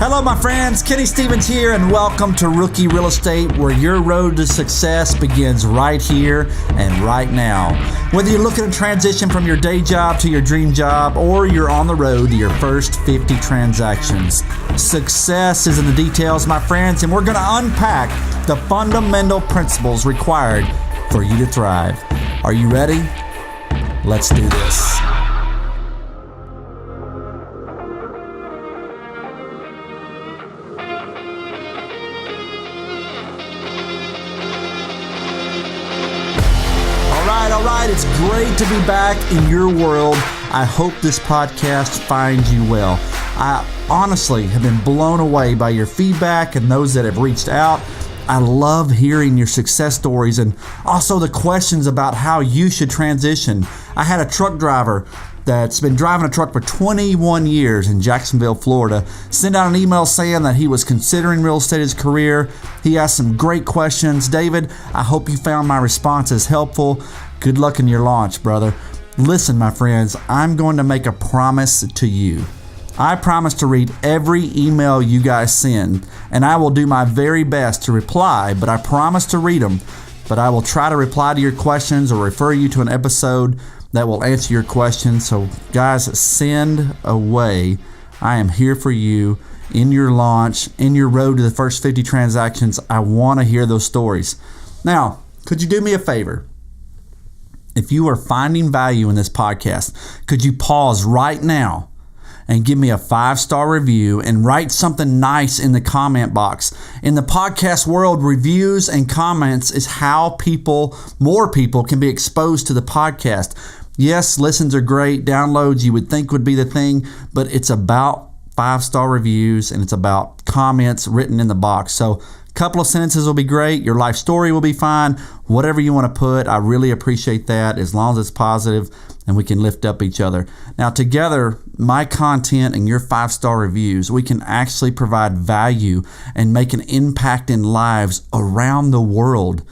Hello, my friends. Kenny Stevens here, and welcome to Rookie Real Estate, where your road to success begins right here and right now. Whether you're looking to transition from your day job to your dream job, or you're on the road to your first 50 transactions, success is in the details, my friends, and we're going to unpack the fundamental principles required for you to thrive. Are you ready? Let's do this. All right, it's great to be back in your world. I hope this podcast finds you well. I honestly have been blown away by your feedback and those that have reached out. I love hearing your success stories and also the questions about how you should transition. I had a truck driver that's been driving a truck for 21 years in Jacksonville, Florida, send out an email saying that he was considering real estate as a career. He asked some great questions. David, I hope you found my responses helpful. Good luck in your launch, brother. Listen, my friends, I'm going to make a promise to you. I promise to read every email you guys send, and I will do my very best to reply, but I promise to read them. But I will try to reply to your questions or refer you to an episode that will answer your questions. So guys, send away. I am here for you in your launch, in your road to the first 50 transactions. I want to hear those stories. Now, could you do me a favor? If you are finding value in this podcast, could you pause right now and give me a 5-star review and write something nice in the comment box? In the podcast world, reviews and comments is how more people can be exposed to the podcast. Yes, listens are great. Downloads you would think would be the thing, but it's about 5-star reviews and it's about comments written in the box. So a couple of sentences will be great. Your life story will be fine. Whatever you want to put, I really appreciate that, as long as it's positive and we can lift up each other. Now, together, my content and your 5-star reviews, we can actually provide value and make an impact in lives around the world.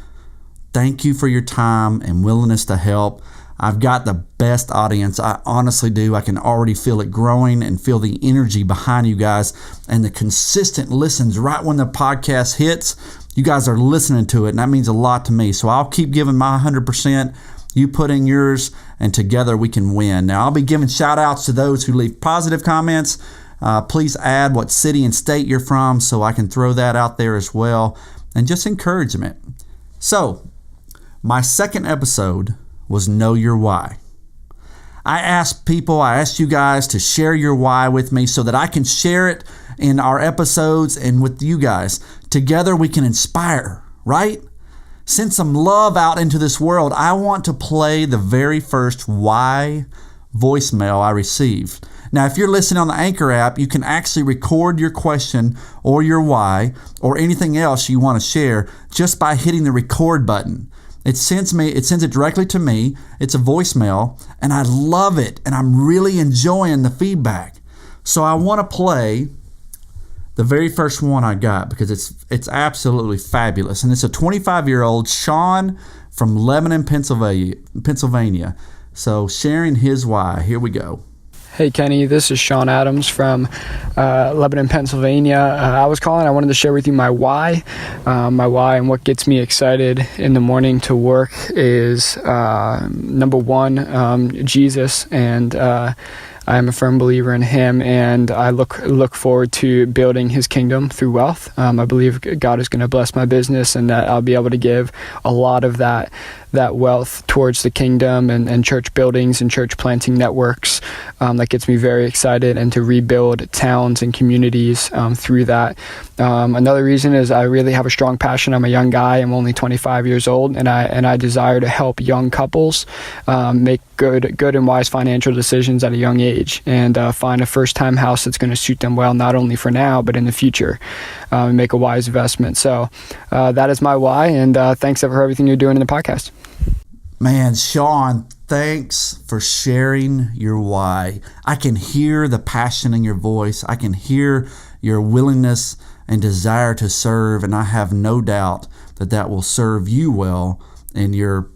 Thank you for your time and willingness to help. I've got the best audience. I honestly do. I can already feel it growing and feel the energy behind you guys and the consistent listens right when the podcast hits. You guys are listening to it, and that means a lot to me. So I'll keep giving my 100%. You put in yours, and together we can win. Now, I'll be giving shout outs to those who leave positive comments. Please add what city and state you're from so I can throw that out there as well, and just encouragement. So, my second episode was Know Your Why. I asked you guys to share your why with me so that I can share it in our episodes and with you guys. Together we can inspire, right? Send some love out into this world. I want to play the very first why voicemail I received. Now, if you're listening on the Anchor app, you can actually record your question or your why or anything else you want to share just by hitting the record button. It sends it directly to me. It's a voicemail, and I love it, and I'm really enjoying the feedback. So I want to play the very first one I got because it's absolutely fabulous, and it's a 25-year-old Sean from Lebanon, Pennsylvania. So sharing his why. Here we go. Hey Kenny, this is Sean Adams from Lebanon, Pennsylvania. I was calling. I wanted to share with you my why. And what gets me excited in the morning to work is number one, Jesus, and I am a firm believer in Him, and I look forward to building His kingdom through wealth. I believe God is going to bless my business, and that I'll be able to give a lot of that wealth towards the kingdom and church buildings and church planting networks. That gets me very excited, and to rebuild towns and communities through that. Another reason is I really have a strong passion. I'm a young guy. I'm only 25 years old, and I desire to help young couples make good and wise financial decisions at a young age, and find a first-time house that's going to suit them well, not only for now but in the future, and make a wise investment. So that is my why, and thanks for everything you're doing in the podcast. Man, Sean, thanks for sharing your why. I can hear the passion in your voice. I can hear your willingness and desire to serve, and I have no doubt that will serve you well in your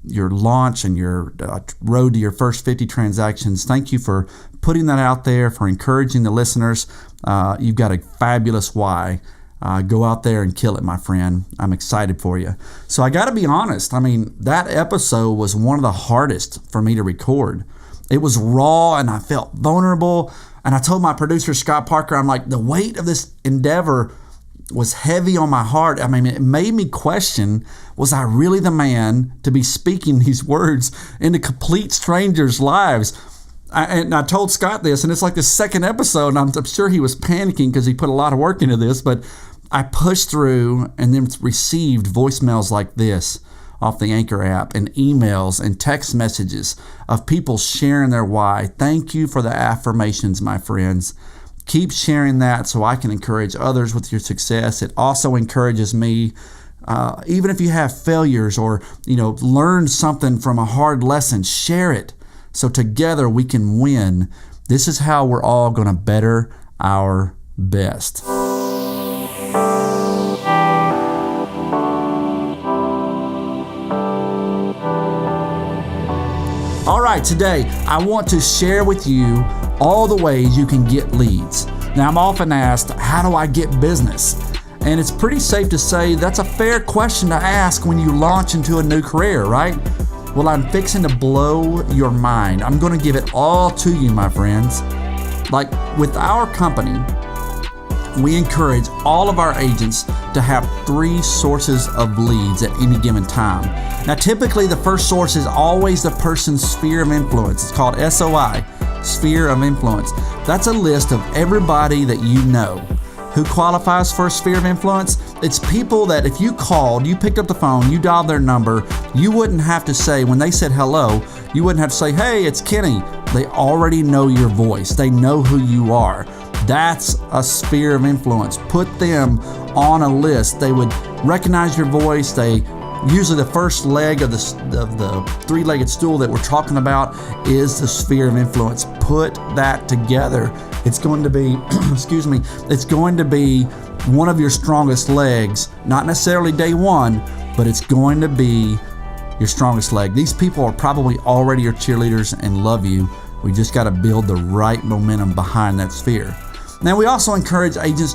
launch and your road to your first 50 transactions. Thank you for putting that out there, for encouraging the listeners. You've got a fabulous why. Go out there and kill it, my friend. I'm excited for you. So I got to be honest. I mean, that episode was one of the hardest for me to record. It was raw and I felt vulnerable. And I told my producer, Scott Parker, I'm like, the weight of this endeavor was heavy on my heart. I mean, it made me question, was I really the man to be speaking these words into complete strangers' lives? And I told Scott this, and it's like the second episode, and I'm sure he was panicking because he put a lot of work into this, but I pushed through and then received voicemails like this off the Anchor app, and emails and text messages of people sharing their why. Thank you for the affirmations, my friends. Keep sharing that so I can encourage others with your success. It also encourages me, even if you have failures or, learn something from a hard lesson, share it so together we can win. This is how we're all going to better our best. All right, today I want to share with you all the ways you can get leads. Now, I'm often asked, how do I get business? And it's pretty safe to say that's a fair question to ask when you launch into a new career, right? Well, I'm fixing to blow your mind. I'm going to give it all to you, my friends. Like with our company, we encourage all of our agents to have 3 sources of leads at any given time. Now, typically the first source is always the person's sphere of influence. It's called SOI, sphere of influence. That's a list of everybody that you know. Who qualifies for a sphere of influence? It's people that if you called, you picked up the phone, you dialed their number, you wouldn't have to say, when they said hello, you wouldn't have to say, hey, it's Kenny. They already know your voice. They know who you are. That's a sphere of influence. Put them on a list. They would recognize your voice. Usually the first leg of the 3-legged stool that we're talking about is the sphere of influence. Put that together. It's going to be, it's going to be one of your strongest legs, not necessarily day one, but it's going to be your strongest leg. These people are probably already your cheerleaders and love you. We just got to build the right momentum behind that sphere. Now, we also encourage agents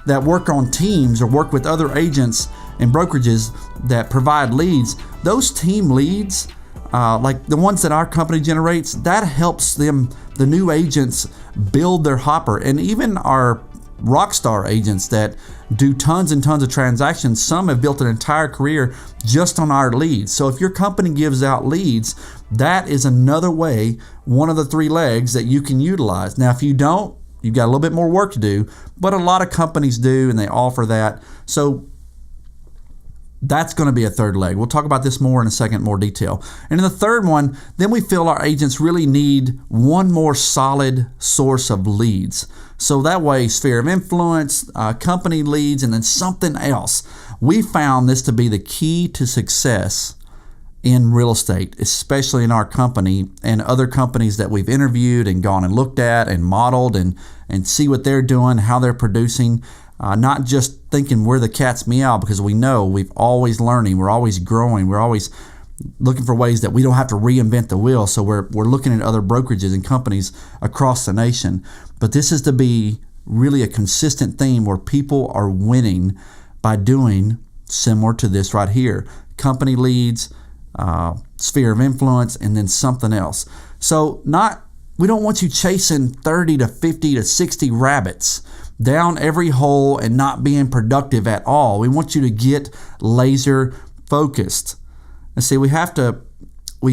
that work on teams or work with other agents and brokerages that provide leads. Those team leads, like the ones that our company generates, that helps them, the new agents, build their hopper. And even our rockstar agents that do tons and tons of transactions, some have built an entire career just on our leads. So if your company gives out leads, that is another way, one of the 3 legs that you can utilize. Now, if you don't, you've got a little bit more work to do, but a lot of companies do, and they offer that. So that's going to be a 3rd leg. We'll talk about this more in a second, more detail. And in the 3rd one, then we feel our agents really need one more solid source of leads. So that way, sphere of influence, company leads, and then something else. We found this to be the key to success in real estate, especially in our company and other companies that we've interviewed and gone and looked at and modeled and see what they're doing, how they're producing. Not just thinking we're the cat's meow, because we know we're always learning, we're always growing, we're always looking for ways that we don't have to reinvent the wheel. So we're looking at other brokerages and companies across the nation. But this is to be really a consistent theme where people are winning by doing similar to this right here. Company leads, sphere of influence, and then something else. So we don't want you chasing 30 to 50 to 60 rabbits down every hole and not being productive at all. We want you to get laser focused. And see, we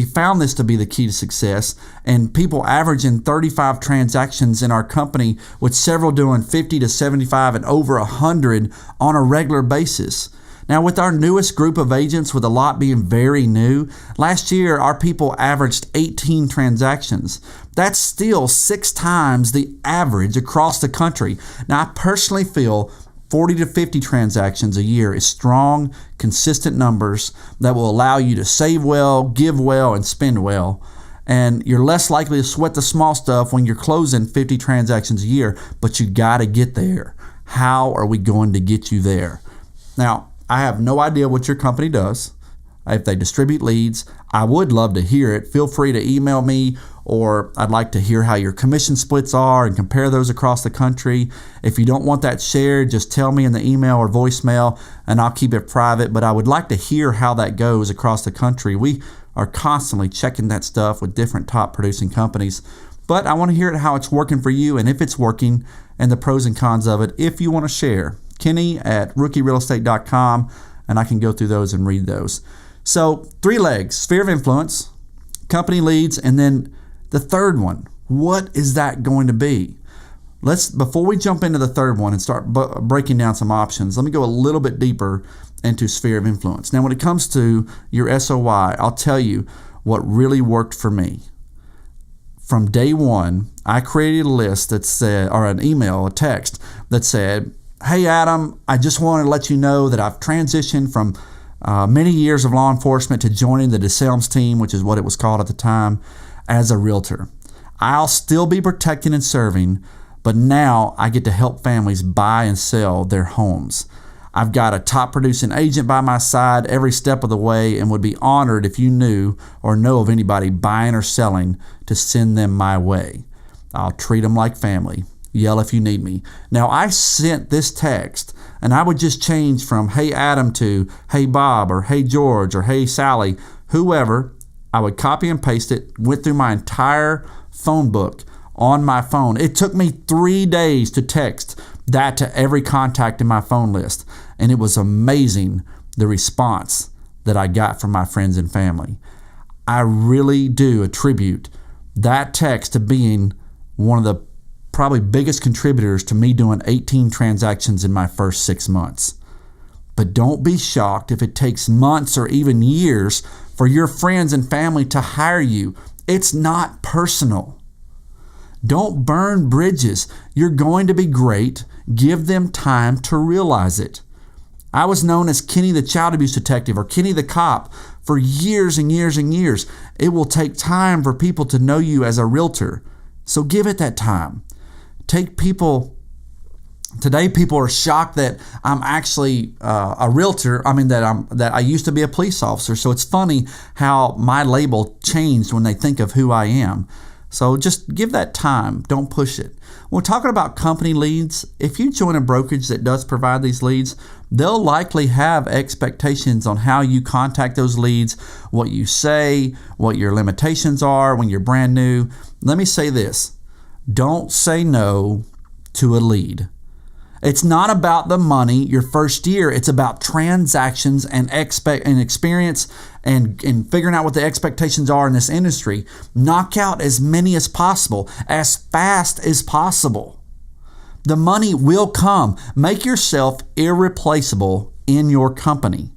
found this to be the key to success, and people averaging 35 transactions in our company, with several doing 50 to 75 and over 100 on a regular basis. Now, with our newest group of agents, with a lot being very new, last year our people averaged 18 transactions. That's still 6 times the average across the country. Now, I personally feel 40 to 50 transactions a year is strong, consistent numbers that will allow you to save well, give well, and spend well. And you're less likely to sweat the small stuff when you're closing 50 transactions a year, but you got to get there. How are we going to get you there? Now, I have no idea what your company does. If they distribute leads, I would love to hear it. Feel free to email me or I'd like to hear how your commission splits are and compare those across the country. If you don't want that shared, just tell me in the email or voicemail and I'll keep it private. But I would like to hear how that goes across the country. We are constantly checking that stuff with different top producing companies. But I want to hear how it's working for you and if it's working and the pros and cons of it. If you want to share, Kenny@rookierealestate.com, and I can go through those and read those. So 3 legs: sphere of influence, company leads, and then the third one. What is that going to be? Before we jump into the third one and start breaking down some options, let me go a little bit deeper into sphere of influence. Now, when it comes to your SOI, I'll tell you what really worked for me. From day one, I created a list that said, or an email, a text that said, "Hey Adam, I just wanted to let you know that I've transitioned from many years of law enforcement to joining the DeSalms team," which is what it was called at the time, "as a realtor. I'll still be protecting and serving, but now I get to help families buy and sell their homes. I've got a top producing agent by my side every step of the way and would be honored if you knew or know of anybody buying or selling to send them my way. I'll treat them like family. Yell if you need me." Now, I sent this text and I would just change from "Hey Adam" to "Hey Bob" or "Hey George" or "Hey Sally," whoever. I would copy and paste it, went through my entire phone book on my phone. It took me 3 days to text that to every contact in my phone list. And it was amazing the response that I got from my friends and family. I really do attribute that text to being one of the probably biggest contributors to me doing 18 transactions in my first 6 months. But don't be shocked if it takes months or even years for your friends and family to hire you. It's not personal. Don't burn bridges. You're going to be great. Give them time to realize it. I was known as Kenny the Child Abuse Detective or Kenny the Cop for years and years and years. It will take time for people to know you as a realtor. So give it that time. Today people are shocked that I'm actually a realtor. That I used to be a police officer. So it's funny how my label changed when they think of who I am. So just give that time. Don't push it. When we're talking about company leads, if you join a brokerage that does provide these leads, they'll likely have expectations on how you contact those leads, what you say, what your limitations are when you're brand new. Let me say this. Don't say no to a lead. It's not about the money your first year. It's about transactions and experience and figuring out what the expectations are in this industry. Knock out as many as possible, as fast as possible. The money will come. Make yourself irreplaceable in your company.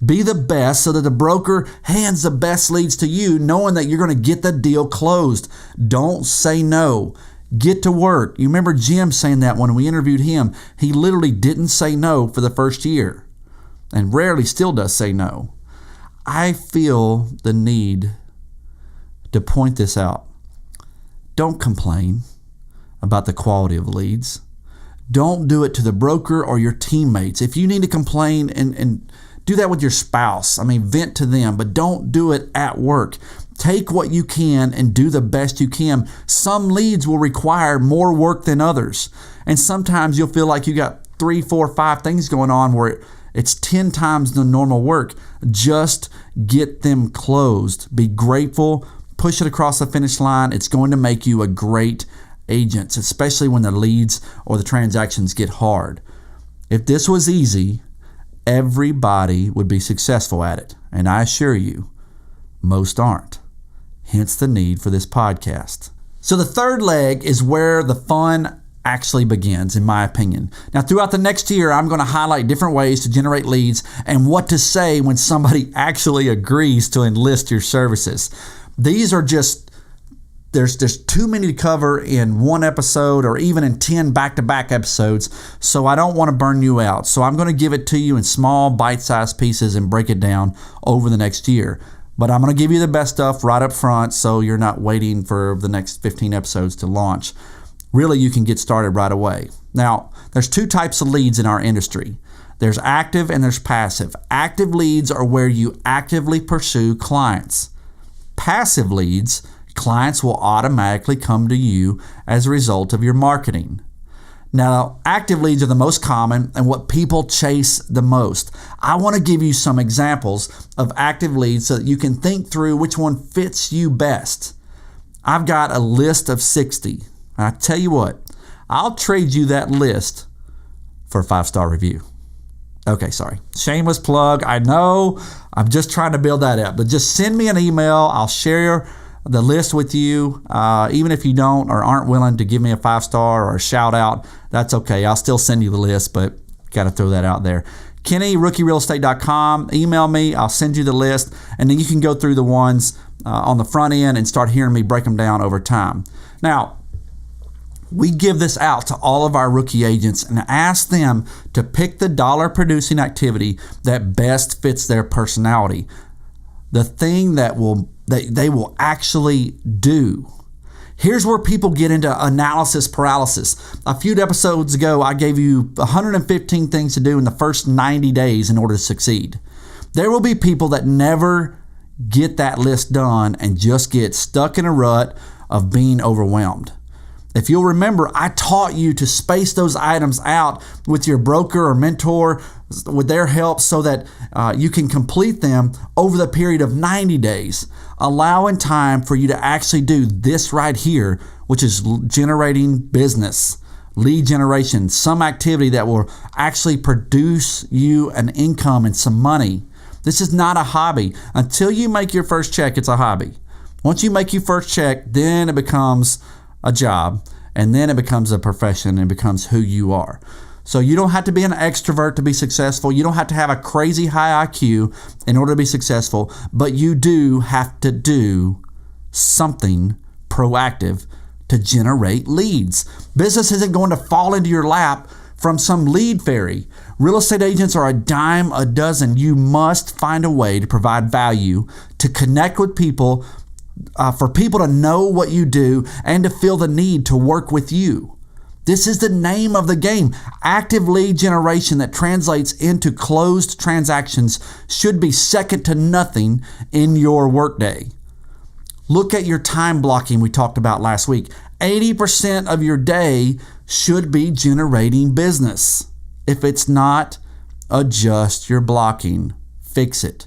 Be the best so that the broker hands the best leads to you, knowing that you're going to get the deal closed. Don't say no. Get to work. You remember Jim saying that when we interviewed him. He literally didn't say no for the first year and rarely still does say no. I feel the need to point this out. Don't complain about the quality of leads. Don't do it to the broker or your teammates. If you need to complain and do that with your spouse, vent to them, but don't do it at work. Take what you can and do the best you can. Some leads will require more work than others. And sometimes you'll feel like you got 3, 4, 5 things going on where it's 10 times the normal work. Just get them closed. Be grateful. Push it across the finish line. It's going to make you a great agent, especially when the leads or the transactions get hard. If this was easy, everybody would be successful at it. And I assure you, most aren't. Hence the need for this podcast. So the third leg is where the fun actually begins, in my opinion. Now, throughout the next year, I'm going to highlight different ways to generate leads and what to say when somebody actually agrees to enlist your services. These are just, there's too many to cover in one episode or even in 10 back-to-back episodes, so I don't want to burn you out. So I'm going to give it to you in small, bite-sized pieces and break it down over the next year. But I'm going to give you the best stuff right up front so you're not waiting for the next 15 episodes to launch. Really, you can get started right away. Now, there's 2 types of leads in our industry. There's active and there's passive. Active leads are where you actively pursue clients. Passive leads Clients will automatically come to you as a result of your marketing. Now, active leads are the most common and what people chase the most. I want to give you some examples of active leads so that you can think through which one fits you best. I've got a list of 60. I tell you what, I'll trade you that list for a 5-star review. Okay, sorry. Shameless plug. I know. I'm just trying to build that up. But just send me an email. I'll share the list with you. Even if you don't or aren't willing to give me a 5-star or a shout out, that's okay. I'll still send you the list, but got to throw that out there. Kenny, rookierealestate.com. Email me. I'll send you the list. And then you can go through the ones on the front end and start hearing me break them down over time. Now, we give this out to all of our rookie agents and ask them to pick the dollar producing activity that best fits their personality. The thing that they will actually do. Here's where people get into analysis paralysis. A few episodes ago, I gave you 115 things to do in the first 90 days in order to succeed. There will be people that never get that list done and just get stuck in a rut of being overwhelmed. If you'll remember, I taught you to space those items out with your broker or mentor with their help so that you can complete them over the period of 90 days, allowing time for you to actually do this right here, which is generating business, lead generation, some activity that will actually produce you an income and some money. This is not a hobby. Until you make your first check, it's a hobby. Once you make your first check, then it becomes a job, and then it becomes a profession and becomes who you are. So you don't have to be an extrovert to be successful. You don't have to have a crazy high IQ in order to be successful, but you do have to do something proactive to generate leads. Business isn't going to fall into your lap from some lead fairy. Real estate agents are a dime a dozen. You must find a way to provide value, to connect with people, for people to know what you do and to feel the need to work with you. This is the name of the game. Active lead generation that translates into closed transactions should be second to nothing in your workday. Look at your time blocking we talked about last week. 80% of your day should be generating business. If it's not, adjust your blocking. Fix it.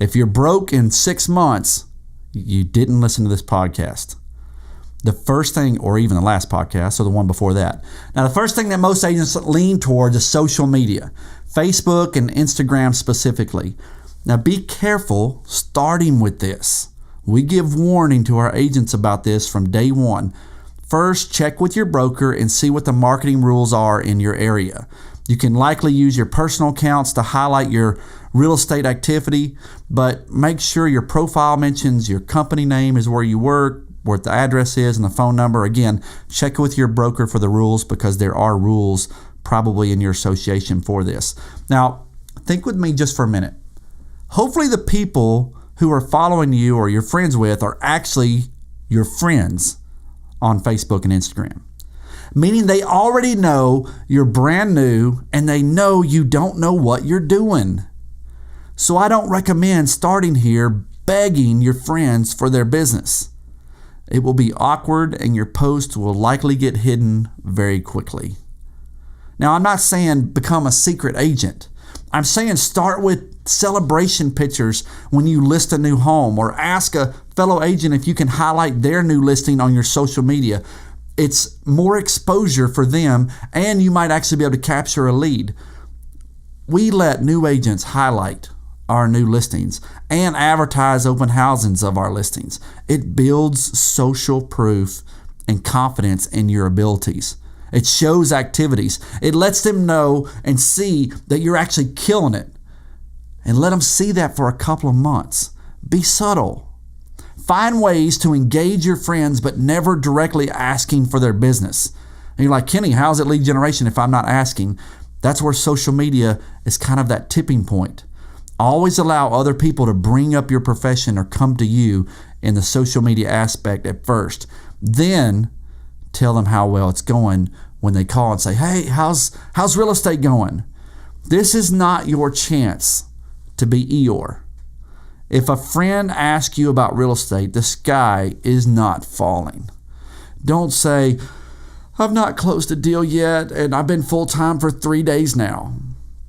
If you're broke in 6 months, you didn't listen to this podcast. The first thing, or even the last podcast, or the one before that. Now, the first thing that most agents lean towards is social media, Facebook and Instagram specifically. Now, be careful starting with this. We give warning to our agents about this from day one. First, check with your broker and see what the marketing rules are in your area. You can likely use your personal accounts to highlight your real estate activity, but make sure your profile mentions your company name is where you work, what the address is, and the phone number. Again, check with your broker for the rules because there are rules probably in your association for this. Now, think with me just for a minute. Hopefully the people who are following you or you're friends with are actually your friends on Facebook and Instagram. Meaning they already know you're brand new and they know you don't know what you're doing. So I don't recommend starting here begging your friends for their business. It will be awkward and your post will likely get hidden very quickly. Now, I'm not saying become a secret agent. I'm saying start with celebration pictures when you list a new home, or ask a fellow agent if you can highlight their new listing on your social media. It's more exposure for them, and you might actually be able to capture a lead. We let new agents highlight our new listings and advertise open housings of our listings. It builds social proof and confidence in your abilities. It shows activities. It lets them know and see that you're actually killing it. And let them see that for a couple of months. Be subtle. Find ways to engage your friends, but never directly asking for their business. And you're like, Kenny, how's it lead generation if I'm not asking? That's where social media is kind of that tipping point. Always allow other people to bring up your profession or come to you in the social media aspect at first. Then tell them how well it's going when they call and say, hey, how's real estate going? This is not your chance to be Eeyore. If a friend asks you about real estate, the sky is not falling. Don't say, I've not closed a deal yet and I've been full-time for 3 days now.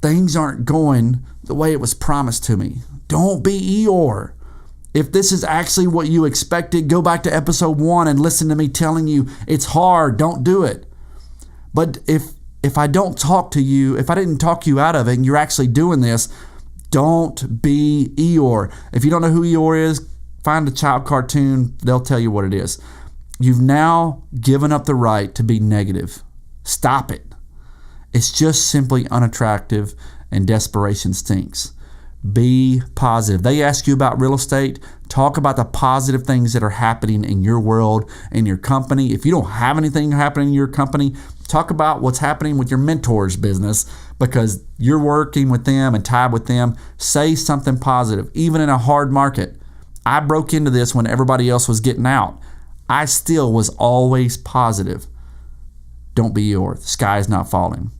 Things aren't going the way it was promised to me. Don't be Eeyore. If this is actually what you expected, go back to episode 1 and listen to me telling you it's hard. Don't do it. But if I don't talk to you, if I didn't talk you out of it and you're actually doing this, don't be Eeyore. If you don't know who Eeyore is, find a child cartoon. They'll tell you what it is. You've now given up the right to be negative. Stop it. It's just simply unattractive and desperation stinks. Be positive. They ask you about real estate. Talk about the positive things that are happening in your world, in your company. If you don't have anything happening in your company, talk about what's happening with your mentor's business because you're working with them and tied with them. Say something positive, even in a hard market. I broke into this when everybody else was getting out. I still was always positive. Don't be Eeyore. The sky is not falling.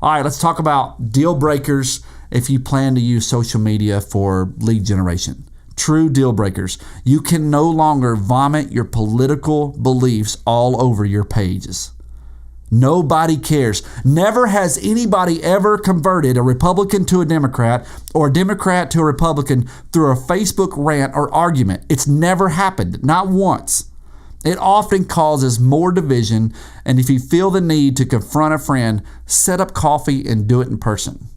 All right, let's talk about deal breakers if you plan to use social media for lead generation. True deal breakers. You can no longer vomit your political beliefs all over your pages. Nobody cares. Never has anybody ever converted a Republican to a Democrat or a Democrat to a Republican through a Facebook rant or argument. It's never happened, not once. It often causes more division, and if you feel the need to confront a friend, set up coffee and do it in person.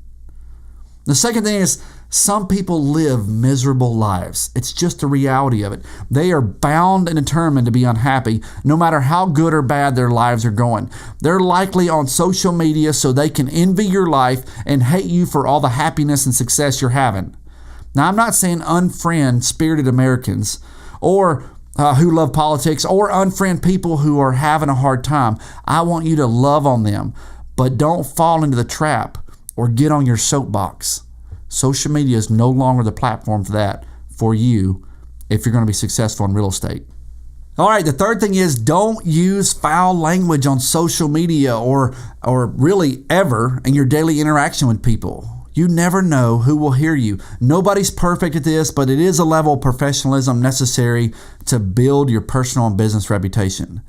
The second thing is, some people live miserable lives. It's just the reality of it. They are bound and determined to be unhappy, no matter how good or bad their lives are going. They're likely on social media so they can envy your life and hate you for all the happiness and success you're having. Now, I'm not saying unfriend spirited Americans or who love politics or unfriend people who are having a hard time. I want you to love on them, but don't fall into the trap or get on your soapbox. Social media is no longer the platform for that for you if you're going to be successful in real estate. All right, the third thing is don't use foul language on social media or really ever in your daily interaction with people. You never know who will hear you. Nobody's perfect at this, but it is a level of professionalism necessary to build your personal and business reputation.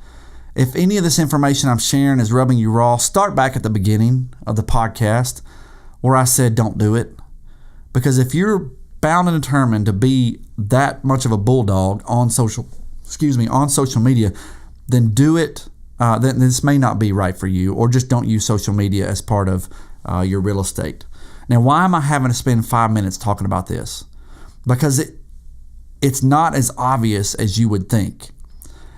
If any of this information I'm sharing is rubbing you raw, start back at the beginning of the podcast where I said don't do it. Because if you're bound and determined to be that much of a bulldog on social media, then do it. Then this may not be right for you, or just don't use social media as part of your real estate. Now, why am I having to spend 5 minutes talking about this? Because it's not as obvious as you would think.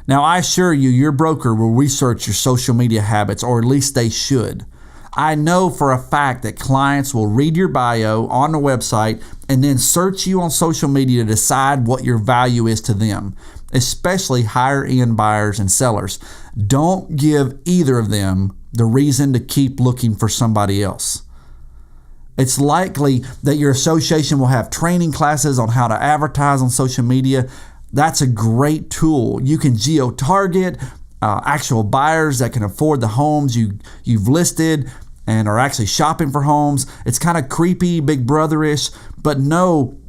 Now, I assure you, your broker will research your social media habits, or at least they should. I know for a fact that clients will read your bio on the website and then search you on social media to decide what your value is to them, especially higher end buyers and sellers. Don't give either of them the reason to keep looking for somebody else. It's likely that your association will have training classes on how to advertise on social media. That's a great tool. You can geo-target actual buyers that can afford the homes you've listed and are actually shopping for homes. It's kind of creepy, big brother-ish, but know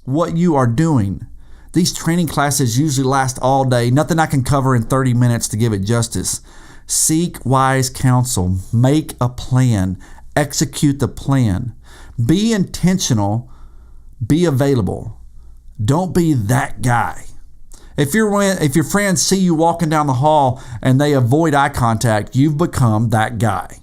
what you are doing. These training classes usually last all day. Nothing I can cover in 30 minutes to give it justice. Seek wise counsel. Make a plan. Execute the plan. Be intentional. Be available. Don't be that guy. If your friends see you walking down the hall and they avoid eye contact, you've become that guy.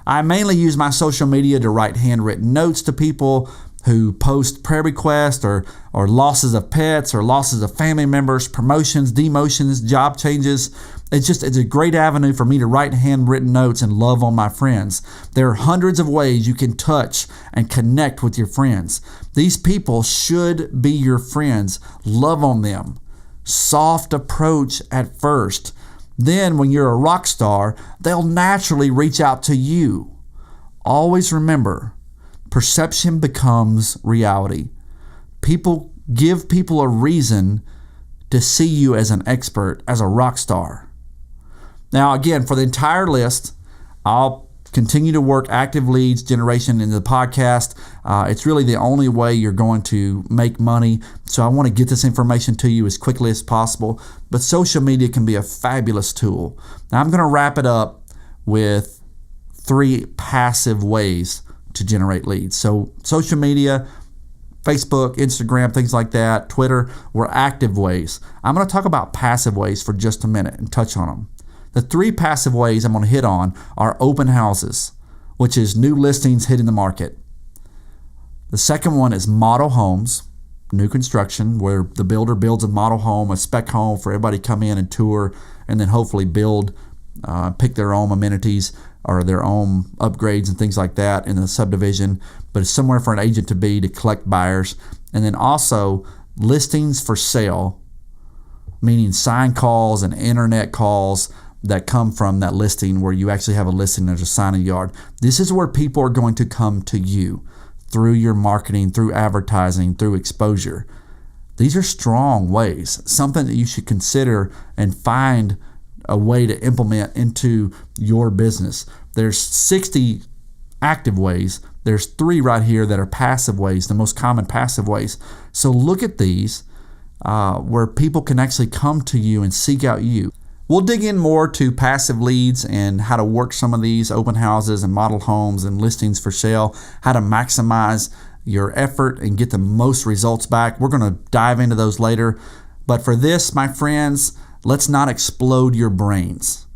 I mainly use my social media to write handwritten notes to people who post prayer requests or losses of pets or losses of family members, promotions, demotions, job changes. It's a great avenue for me to write handwritten notes and love on my friends. There are hundreds of ways you can touch and connect with your friends. These people should be your friends. Love on them. Soft approach at first. Then when you're a rock star, they'll naturally reach out to you. Always remember, perception becomes reality. Give people a reason to see you as an expert, as a rock star. Now, again, for the entire list, I'll continue to work active leads generation into the podcast. It's really the only way you're going to make money. So I want to get this information to you as quickly as possible. But social media can be a fabulous tool. Now I'm going to wrap it up with 3 passive ways to generate leads. So social media, Facebook, Instagram, things like that, Twitter, were active ways. I'm going to talk about passive ways for just a minute and touch on them. The 3 passive ways I'm going to hit on are open houses, which is new listings hitting the market. The second one is model homes, new construction, where the builder builds a model home, a spec home for everybody to come in and tour, and then hopefully build, pick their own amenities or their own upgrades and things like that in the subdivision, but it's somewhere for an agent to be to collect buyers. And then also listings for sale, meaning sign calls and internet calls that come from that listing where you actually have a listing, there's a sign in the yard. This is where people are going to come to you through your marketing, through advertising, through exposure. These are strong ways, something that you should consider and find a way to implement into your business. There's 60 active ways. There's 3 right here that are passive ways, the most common passive ways. So look at these where people can actually come to you and seek out you. We'll dig in more to passive leads and how to work some of these open houses and model homes and listings for sale, how to maximize your effort and get the most results back. We're going to dive into those later. But for this, my friends, let's not explode your brains.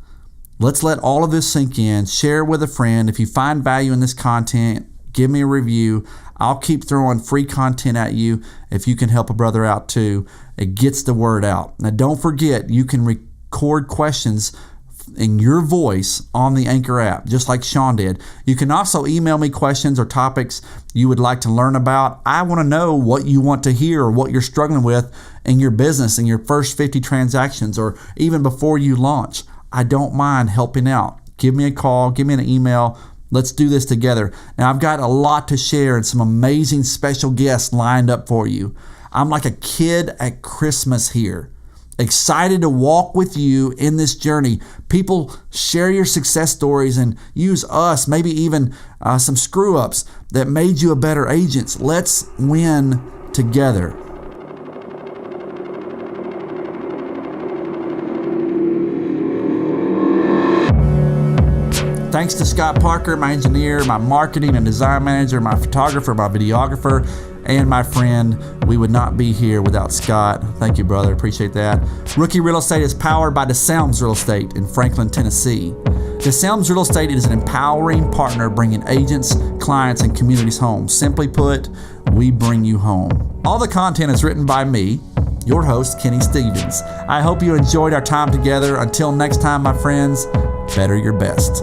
Let's let all of this sink in. Share it with a friend. If you find value in this content, give me a review. I'll keep throwing free content at you if you can help a brother out too. It gets the word out. Now, don't forget, you can record questions in your voice on the Anchor app, just like Sean did. You can also email me questions or topics you would like to learn about. I want to know what you want to hear or what you're struggling with in your business in your first 50 transactions or even before you launch. I don't mind helping out. Give me a call, give me an email. Let's do this together. Now, I've got a lot to share and some amazing special guests lined up for you. I'm like a kid at Christmas here. Excited to walk with you in this journey. People, share your success stories and use us, maybe even some screw-ups that made you a better agent. Let's win together. Thanks to Scott Parker, my engineer, my marketing and design manager, my photographer, my videographer, and my friend. We would not be here without Scott. Thank you, brother. Appreciate that. Rookie Real Estate is powered by DeSelms Real Estate in Franklin, Tennessee. DeSelms Real Estate is an empowering partner bringing agents, clients, and communities home. Simply put, we bring you home. All the content is written by me, your host, Kenny Stevens. I hope you enjoyed our time together. Until next time, my friends, better your best.